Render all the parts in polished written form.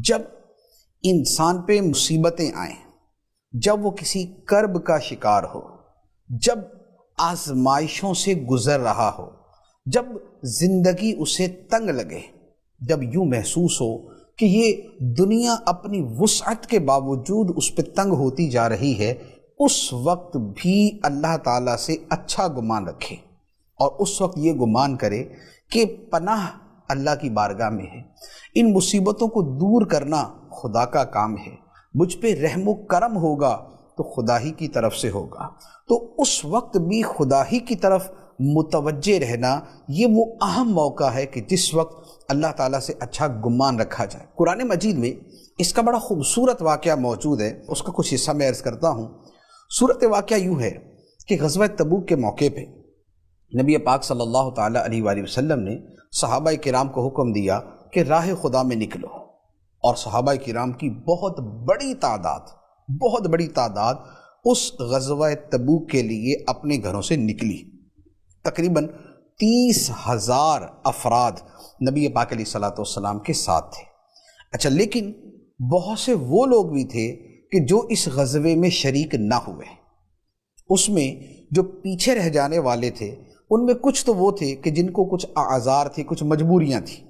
جب انسان پہ مصیبتیں آئیں، جب وہ کسی کرب کا شکار ہو، جب آزمائشوں سے گزر رہا ہو، جب زندگی اسے تنگ لگے، جب یوں محسوس ہو کہ یہ دنیا اپنی وسعت کے باوجود اس پہ تنگ ہوتی جا رہی ہے، اس وقت بھی اللہ تعالیٰ سے اچھا گمان رکھے اور اس وقت یہ گمان کرے کہ پناہ اللہ کی بارگاہ میں ہے۔ ان مصیبتوں کو دور کرنا خدا کا کام ہے، مجھ پہ رحم و کرم ہوگا تو خدا ہی کی طرف سے ہوگا، تو اس وقت بھی خدا ہی کی طرف متوجہ رہنا یہ وہ اہم موقع ہے کہ جس وقت اللہ تعالیٰ سے اچھا گمان رکھا جائے۔ قرآن مجید میں اس کا بڑا خوبصورت واقعہ موجود ہے، اس کا کچھ حصہ میں عرض کرتا ہوں۔ صورت واقعہ یوں ہے کہ غزوہ تبوک کے موقع پہ نبی پاک صلی اللہ تعالیٰ علیہ وآلہ وسلم نے صحابہ کرام کو حکم دیا کہ راہ خدا میں نکلو، اور صحابہ کرام کی بہت بڑی تعداد اس غزوہ تبوک کے لیے اپنے گھروں سے نکلی۔ تقریباً 30,000 افراد نبی پاک علیہ الصلوۃ والسلام کے ساتھ تھے۔ اچھا، لیکن بہت سے وہ لوگ بھی تھے کہ جو اس غزوے میں شریک نہ ہوئے۔ اس میں جو پیچھے رہ جانے والے تھے ان میں کچھ تو وہ تھے کہ جن کو کچھ اعذار تھی، کچھ مجبوریاں تھیں،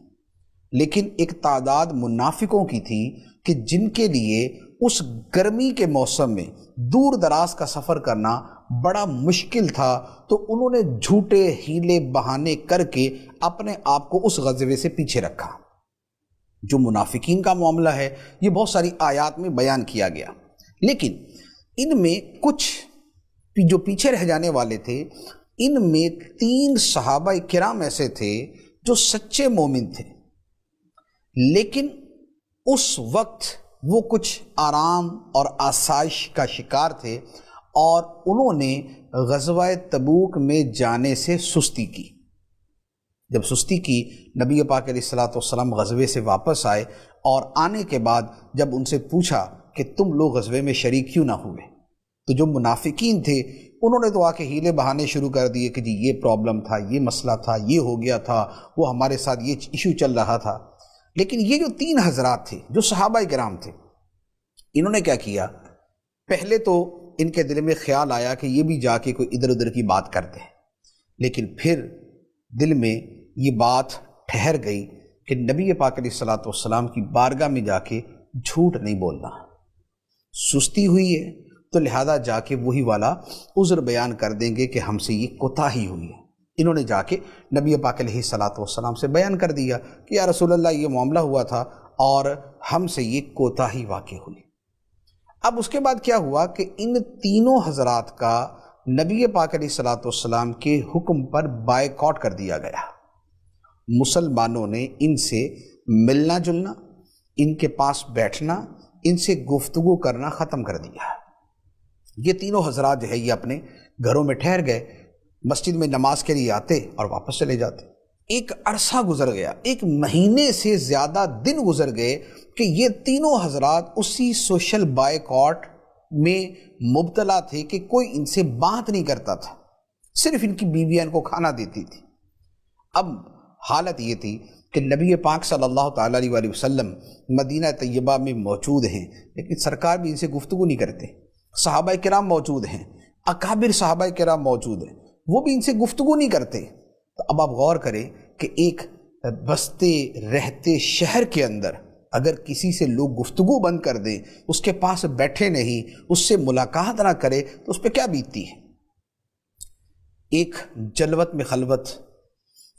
لیکن ایک تعداد منافقوں کی تھی کہ جن کے لیے اس گرمی کے موسم میں دور دراز کا سفر کرنا بڑا مشکل تھا، تو انہوں نے جھوٹے ہیلے بہانے کر کے اپنے آپ کو اس غزوے سے پیچھے رکھا۔ جو منافقین کا معاملہ ہے یہ بہت ساری آیات میں بیان کیا گیا، لیکن ان میں کچھ جو پیچھے رہ جانے والے تھے، ان میں 3 صحابہ کرام ایسے تھے جو سچے مومن تھے، لیکن اس وقت وہ کچھ آرام اور آسائش کا شکار تھے اور انہوں نے غزوہ تبوک میں جانے سے سستی کی۔ جب سستی کی، نبی پاک علیہ الصلوۃ والسلام غزوے سے واپس آئے اور آنے کے بعد جب ان سے پوچھا کہ تم لوگ غزوے میں شریک کیوں نہ ہوئے، تو جو منافقین تھے انہوں نے تو آ کے ہیلے بہانے شروع کر دیے کہ جی یہ پرابلم تھا، یہ مسئلہ تھا، یہ ہو گیا تھا، وہ ہمارے ساتھ یہ ایشو چل رہا تھا۔ لیکن یہ جو 3 حضرات تھے جو صحابہ کرام تھے، انہوں نے کیا کیا؟ پہلے تو ان کے دل میں خیال آیا کہ یہ بھی جا کے کوئی ادھر ادھر کی بات کرتے ہیں، لیکن پھر دل میں یہ بات ٹھہر گئی کہ نبی پاک علیہ الصلوۃ والسلام کی بارگاہ میں جا کے جھوٹ نہیں بولنا۔ سستی ہوئی ہے تو لہذا جا کے وہی والا عذر بیان کر دیں گے کہ ہم سے یہ کوتاہی ہوئی ہے۔ انہوں نے جا کے نبی پاک علیہ الصلوۃ والسلام سے بیان کر دیا کہ یا رسول اللہ یہ معاملہ ہوا تھا اور ہم سے یہ کوتاہی واقع ہوئی۔ اب اس کے بعد کیا ہوا کہ ان تینوں حضرات کا نبی پاک علیہ الصلوۃ والسلام کے حکم پر بائیکاٹ کر دیا گیا۔ مسلمانوں نے ان سے ملنا جلنا، ان کے پاس بیٹھنا، ان سے گفتگو کرنا ختم کر دیا۔ یہ تینوں حضرات جو ہے یہ اپنے گھروں میں ٹھہر گئے، مسجد میں نماز کے لیے آتے اور واپس چلے جاتے۔ ایک عرصہ گزر گیا، 1 مہینے سے زیادہ دن گزر گئے کہ یہ تینوں حضرات اسی سوشل بائیکاٹ میں مبتلا تھے کہ کوئی ان سے بات نہیں کرتا تھا، صرف ان کی بیویاں ان کو کھانا دیتی تھی۔ اب حالت یہ تھی کہ نبی پاک صلی اللہ تعالیٰ علیہ وآلہ وسلم مدینہ طیبہ میں موجود ہیں، لیکن سرکار بھی ان سے گفتگو نہیں کرتے۔ صحابہ کرام موجود ہیں، اکابر صحابہ کرام موجود ہیں، وہ بھی ان سے گفتگو نہیں کرتے۔ تو اب آپ غور کریں کہ ایک بستے رہتے شہر کے اندر اگر کسی سے لوگ گفتگو بند کر دیں، اس کے پاس بیٹھے نہیں، اس سے ملاقات نہ کرے، تو اس پہ کیا بیتتی ہے؟ ایک جلوت میں خلوت،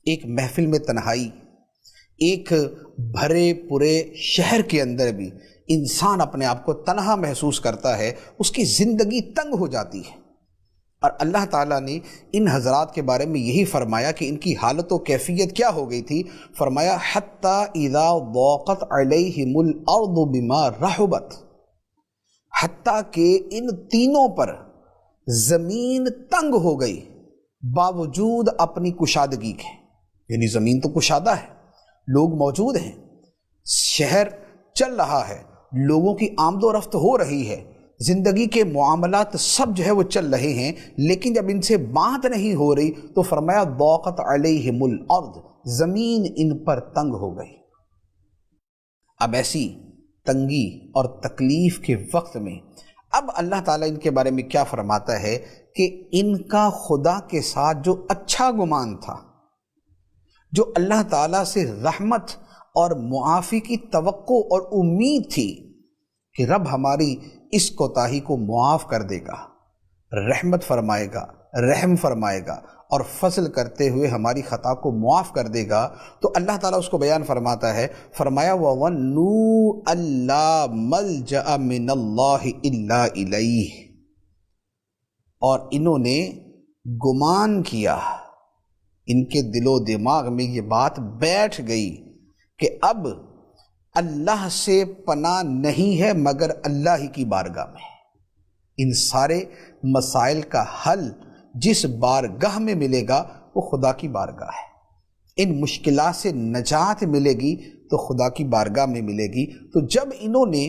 ایک محفل میں تنہائی، ایک بھرے پورے شہر کے اندر بھی انسان اپنے آپ کو تنہا محسوس کرتا ہے، اس کی زندگی تنگ ہو جاتی ہے۔ اور اللہ تعالیٰ نے ان حضرات کے بارے میں یہی فرمایا کہ ان کی حالت و کیفیت کیا ہو گئی تھی۔ فرمایا حَتَّى اِذَا ضَاقَتْ عَلَيْهِمُ الْأَرْضُ بِمَا رَحُبَتْ، حتیٰ کہ ان تینوں پر زمین تنگ ہو گئی باوجود اپنی کشادگی کے، یعنی زمین تو کشادہ ہے، لوگ موجود ہیں، شہر چل رہا ہے، لوگوں کی آمد و رفت ہو رہی ہے، زندگی کے معاملات سب جو ہے وہ چل رہے ہیں، لیکن جب ان سے بات نہیں ہو رہی تو فرمایا ضاقت علیہم الارض، زمین ان پر تنگ ہو گئی۔ اب ایسی تنگی اور تکلیف کے وقت میں اب اللہ تعالیٰ ان کے بارے میں کیا فرماتا ہے کہ ان کا خدا کے ساتھ جو اچھا گمان تھا، جو اللہ تعالیٰ سے رحمت اور معافی کی توقع اور امید تھی کہ رب ہماری اس کوتاہی کو معاف کر دے گا، رحمت فرمائے گا، رحم فرمائے گا اور فضل کرتے ہوئے ہماری خطا کو معاف کر دے گا، تو اللہ تعالیٰ اس کو بیان فرماتا ہے، فرمایا وَظَنُّوا أَلَّا مَلْجَأَ مِنَ اللَّهِ إِلَّا إِلَيْهِ، اور انہوں نے گمان کیا، ان کے دل و دماغ میں یہ بات بیٹھ گئی کہ اب اللہ سے پناہ نہیں ہے مگر اللہ ہی کی بارگاہ میں۔ ان سارے مسائل کا حل جس بارگاہ میں ملے گا وہ خدا کی بارگاہ ہے، ان مشکلات سے نجات ملے گی تو خدا کی بارگاہ میں ملے گی۔ تو جب انہوں نے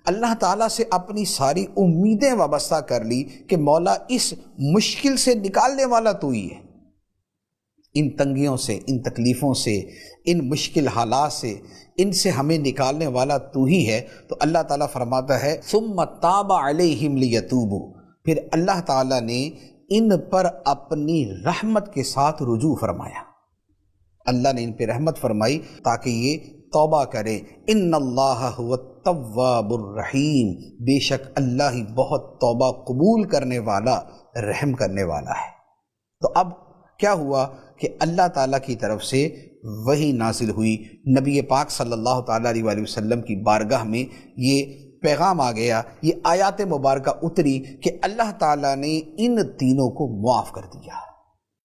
اللہ تعالیٰ سے اپنی ساری امیدیں وابستہ کر لی کہ مولا اس مشکل سے نکالنے والا تو ہی ہے، ان تنگیوں سے، ان تکلیفوں سے، ان مشکل حالات سے، ان سے ہمیں نکالنے والا تو ہی ہے، تو اللہ تعالیٰ فرماتا ہے ثم تاب علیہم لیتوبوا، پھر اللہ تعالیٰ نے ان پر اپنی رحمت کے ساتھ رجوع فرمایا، اللہ نے ان پہ رحمت فرمائی تاکہ یہ توبہ کریں۔ ان اللہ هو التواب الرحیم، بے شک اللہ ہی بہت توبہ قبول کرنے والا، رحم کرنے والا ہے۔ تو اب کیا ہوا کہ اللہ تعالیٰ کی طرف سے وحی نازل ہوئی، نبی پاک صلی اللہ تعالیٰ علیہ وآلہ وسلم کی بارگاہ میں یہ پیغام آ گیا، یہ آیات مبارکہ اتری کہ اللہ تعالیٰ نے ان تینوں کو معاف کر دیا۔